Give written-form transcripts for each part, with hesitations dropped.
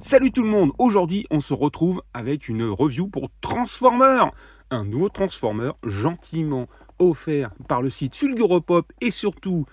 Salut tout le monde, aujourd'hui on se retrouve avec une review pour Transformer, un nouveau Transformer gentiment offert par le site Fulguropop et surtout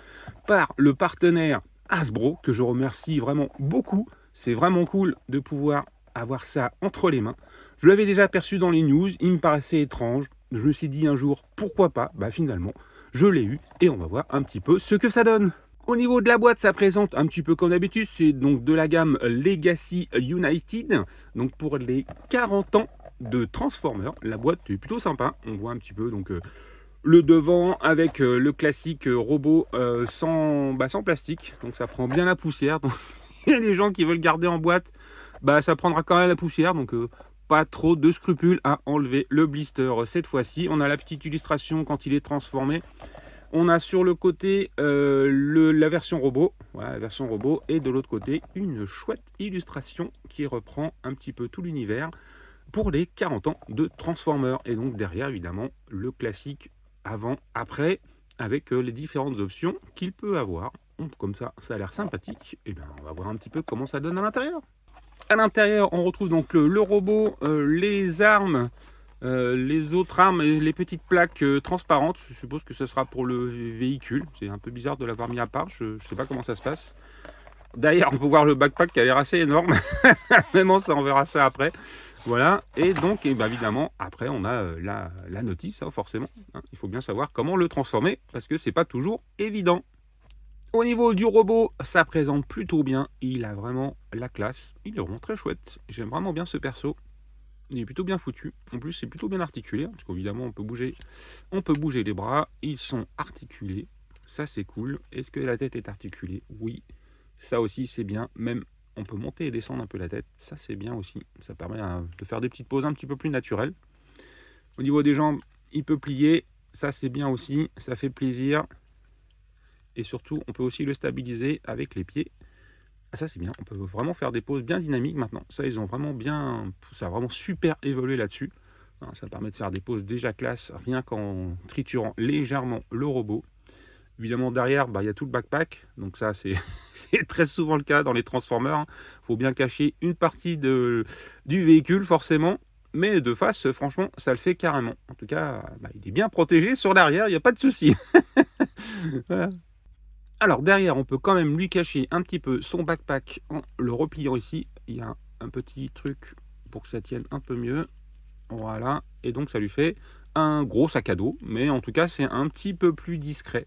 par le partenaire Hasbro que je remercie vraiment beaucoup. C'est vraiment cool de pouvoir avoir ça entre les mains. Je l'avais déjà aperçu dans les news, il me paraissait étrange. Je me suis dit un jour pourquoi pas, finalement je l'ai eu et on va voir un petit peu ce que ça donne. Au niveau de la boîte, ça présente un petit peu comme d'habitude, c'est donc de la gamme Legacy United, donc pour les 40 ans de Transformers. La boîte est plutôt sympa, on voit un petit peu donc le devant avec le classique robot sans plastique, donc ça prend bien la poussière. Donc il y a des gens qui veulent garder en boîte, ça prendra quand même la poussière, donc pas trop de scrupules à enlever le blister cette fois-ci. On a la petite illustration quand il est transformé. On a sur le côté la version robot, voilà, la version robot, et de l'autre côté une chouette illustration qui reprend un petit peu tout l'univers pour les 40 ans de Transformers. Et donc derrière évidemment le classique avant, après, avec les différentes options qu'il peut avoir. Donc, comme ça, ça a l'air sympathique. Et bien on va voir un petit peu comment ça donne à l'intérieur. À l'intérieur, on retrouve donc le robot, les armes. Les autres armes et les petites plaques transparentes, je suppose que ce sera pour le véhicule. C'est un peu bizarre de l'avoir mis à part, je ne sais pas comment ça se passe. D'ailleurs, on peut voir le backpack qui a l'air assez énorme. Mais bon, ça, on verra ça après. Voilà, et donc évidemment, après on a la notice, forcément. Il faut bien savoir comment le transformer, parce que c'est pas toujours évident. Au niveau du robot, ça présente plutôt bien. Il a vraiment la classe. Il est vraiment très chouette. J'aime vraiment bien ce perso. Il est plutôt bien foutu. En plus, c'est plutôt bien articulé. Parce qu'évidemment, on peut bouger les bras. Ils sont articulés. Ça, c'est cool. Est-ce que la tête est articulée? Oui. Ça aussi, c'est bien. Même, on peut monter et descendre un peu la tête. Ça, c'est bien aussi. Ça permet de faire des petites poses un petit peu plus naturelles. Au niveau des jambes, il peut plier. Ça, c'est bien aussi. Ça fait plaisir. Et surtout, on peut aussi le stabiliser avec les pieds. Ah, ça c'est bien, on peut vraiment faire des poses bien dynamiques maintenant. Ça ils ont vraiment bien, ça a vraiment super évolué là-dessus. Ça permet de faire des poses déjà classe, rien qu'en triturant légèrement le robot. Évidemment derrière, il y a tout le backpack, donc ça c'est très souvent le cas dans les Transformers. Il faut bien cacher une partie du véhicule forcément, mais de face, franchement, ça le fait carrément. En tout cas, il est bien protégé sur l'arrière, il n'y a pas de souci. Voilà. Alors derrière, on peut quand même lui cacher un petit peu son backpack en le repliant ici. Il y a un petit truc pour que ça tienne un peu mieux. Voilà, et donc ça lui fait un gros sac à dos, mais en tout cas c'est un petit peu plus discret.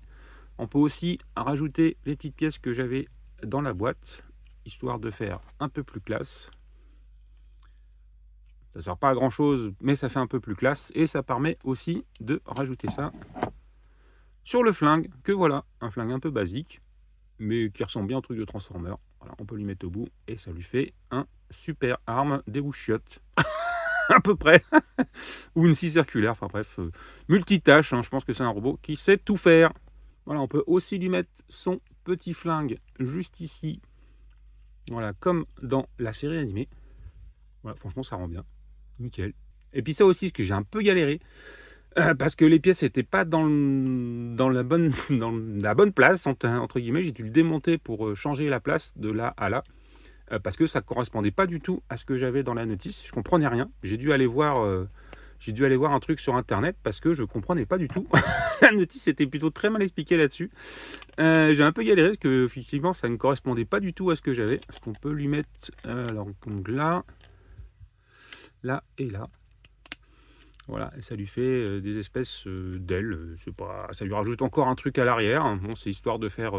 On peut aussi rajouter les petites pièces que j'avais dans la boîte, histoire de faire un peu plus classe. Ça ne sert pas à grand chose, mais ça fait un peu plus classe, et ça permet aussi de rajouter ça sur le flingue, que voilà, un flingue un peu basique, mais qui ressemble bien au truc de Transformer. Voilà, on peut lui mettre au bout, et ça lui fait un super arme des chiottes. À peu près. Ou une scie circulaire, enfin bref, multitâche, je pense que c'est un robot qui sait tout faire. Voilà, on peut aussi lui mettre son petit flingue juste ici. Voilà, comme dans la série animée. Voilà, franchement, ça rend bien. Nickel. Et puis ça aussi, ce que j'ai un peu galéré, parce que les pièces n'étaient pas dans la bonne place, entre guillemets. J'ai dû le démonter pour changer la place de là à là, parce que ça ne correspondait pas du tout à ce que j'avais dans la notice. Je ne comprenais rien. J'ai dû aller voir un truc sur internet parce que je ne comprenais pas du tout. La notice était plutôt très mal expliquée là-dessus. J'ai un peu galéré parce que effectivement ça ne correspondait pas du tout à ce que j'avais. Est-ce qu'on peut lui mettre donc là et là. Voilà, et ça lui fait des espèces d'ailes. Ça lui rajoute encore un truc à l'arrière. Bon, c'est histoire de faire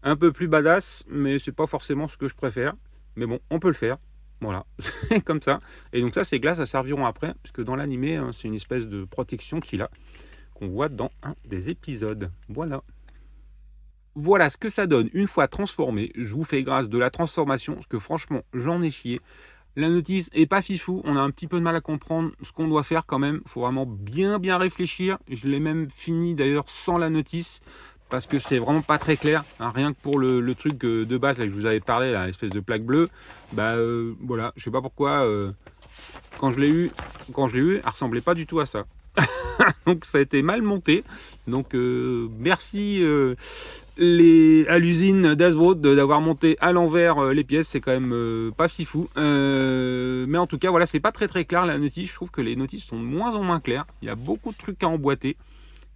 un peu plus badass, mais c'est pas forcément ce que je préfère. Mais bon, on peut le faire. Voilà, c'est comme ça. Et donc ça, ces glaces, ça serviront après, puisque dans l'animé, c'est une espèce de protection qu'il a, qu'on voit dans un des épisodes. Voilà. Voilà ce que ça donne une fois transformé. Je vous fais grâce de la transformation, parce que franchement, j'en ai chié. La notice est pas fifou, on a un petit peu de mal à comprendre ce qu'on doit faire quand même. Il faut vraiment bien réfléchir. Je l'ai même fini d'ailleurs sans la notice, parce que c'est vraiment pas très clair. Rien que pour le truc de base, là, que je vous avais parlé, l'espèce de plaque bleue. Voilà, je sais pas pourquoi, quand je l'ai eu, elle ressemblait pas du tout à ça. Donc ça a été mal monté. Donc merci à l'usine d'Hasbro d'avoir monté à l'envers les pièces, c'est quand même pas fifou. Mais en tout cas, voilà, c'est pas très très clair la notice. Je trouve que les notices sont de moins en moins claires. Il y a beaucoup de trucs à emboîter.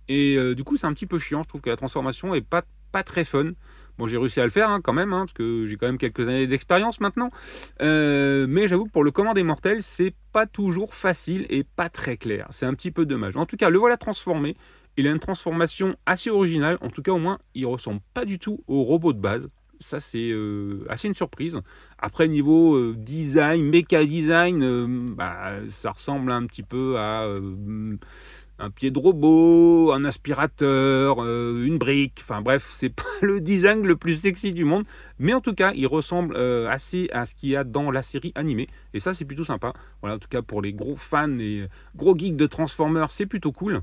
Et du coup, c'est un petit peu chiant. Je trouve que la transformation est pas très fun. Bon, j'ai réussi à le faire quand même, parce que j'ai quand même quelques années d'expérience maintenant. Mais j'avoue que pour le commun des mortels, c'est pas toujours facile et pas très clair. C'est un petit peu dommage. En tout cas, le voilà transformé. Il a une transformation assez originale. En tout cas, au moins, il ressemble pas du tout au robot de base. Ça, c'est assez une surprise. Après, niveau design, méca design, ça ressemble un petit peu à un pied de robot, un aspirateur, une brique. Enfin bref, c'est pas le design le plus sexy du monde. Mais en tout cas, il ressemble assez à ce qu'il y a dans la série animée. Et ça, c'est plutôt sympa. Voilà, en tout cas, pour les gros fans et gros geeks de Transformers, c'est plutôt cool.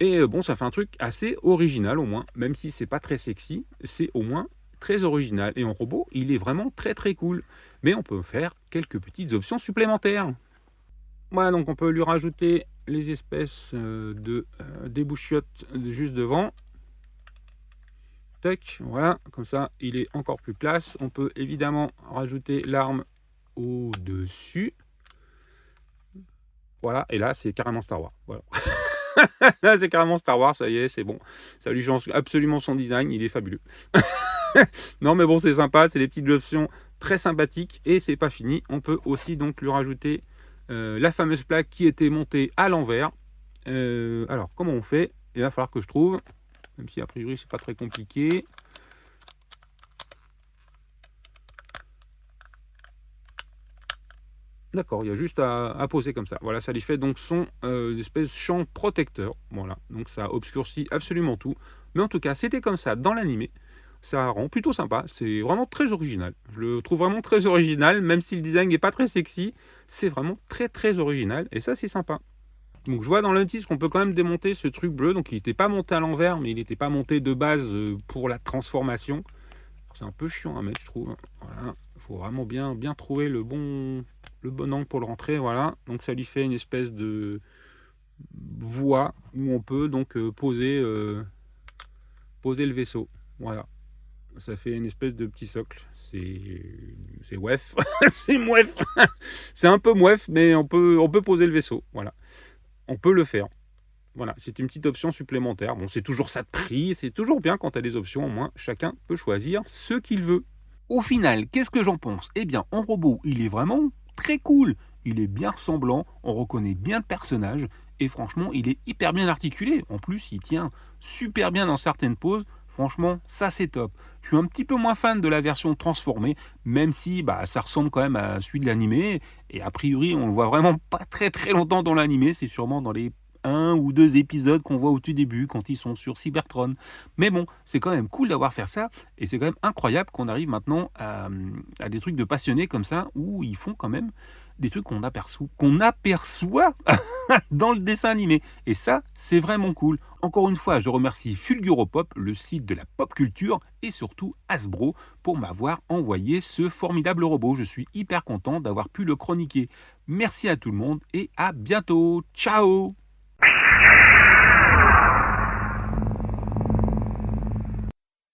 Et bon, ça fait un truc assez original au moins. Même si c'est pas très sexy, c'est au moins très original. Et en robot, il est vraiment très très cool. Mais on peut faire quelques petites options supplémentaires. Voilà, donc on peut lui rajouter les espèces de débouchiottes juste devant. Tac, voilà, comme ça il est encore plus classe. On peut évidemment rajouter l'arme au-dessus. Voilà, et là c'est carrément Star Wars. Voilà. Là c'est carrément Star Wars, ça y est, c'est bon. Ça lui change absolument son design, il est fabuleux. Non mais bon, c'est sympa, c'est des petites options très sympathiques. Et c'est pas fini, on peut aussi donc lui rajouter la fameuse plaque qui était montée à l'envers. Alors, comment on fait? Il va falloir que je trouve, même si a priori c'est pas très compliqué. D'accord, il y a juste à poser comme ça. Voilà, ça lui fait donc son espèce de champ protecteur. Voilà, donc ça obscurcit absolument tout. Mais en tout cas, c'était comme ça dans l'animé. Ça rend plutôt sympa. C'est vraiment très original. Je le trouve vraiment très original, même si le design n'est pas très sexy. C'est vraiment très très original. Et ça, c'est sympa. Donc je vois dans le notice qu'on peut quand même démonter ce truc bleu. Donc il n'était pas monté à l'envers, mais il n'était pas monté de base pour la transformation. C'est un peu chiant à mettre, je trouve. Voilà. Il faut vraiment bien trouver le bon angle pour le rentrer. Voilà. Donc ça lui fait une espèce de voie où on peut donc poser le vaisseau. Voilà. Ça fait une espèce de petit socle. C'est ouef. C'est mouef. C'est un peu mouef, mais on peut poser le vaisseau. Voilà. On peut le faire. Voilà, c'est une petite option supplémentaire. Bon, c'est toujours ça de prix, c'est toujours bien quand tu as des options, au moins chacun peut choisir ce qu'il veut. Au final, qu'est-ce que j'en pense? Eh bien, en robot, il est vraiment très cool. Il est bien ressemblant, on reconnaît bien le personnage, et franchement, il est hyper bien articulé. En plus, il tient super bien dans certaines poses. Franchement, ça c'est top. Je suis un petit peu moins fan de la version transformée, même si ça ressemble quand même à celui de l'animé. Et a priori, on le voit vraiment pas très très longtemps dans l'animé. C'est sûrement dans les 1 ou 2 épisodes qu'on voit au tout début quand ils sont sur Cybertron. Mais bon, c'est quand même cool d'avoir fait ça. Et c'est quand même incroyable qu'on arrive maintenant à des trucs de passionnés comme ça, où ils font quand même des trucs qu'on aperçoit dans le dessin animé. Et ça, c'est vraiment cool. Encore une fois, je remercie Fulguropop, le site de la pop culture, et surtout Hasbro pour m'avoir envoyé ce formidable robot. Je suis hyper content d'avoir pu le chroniquer. Merci à tout le monde et à bientôt. Ciao!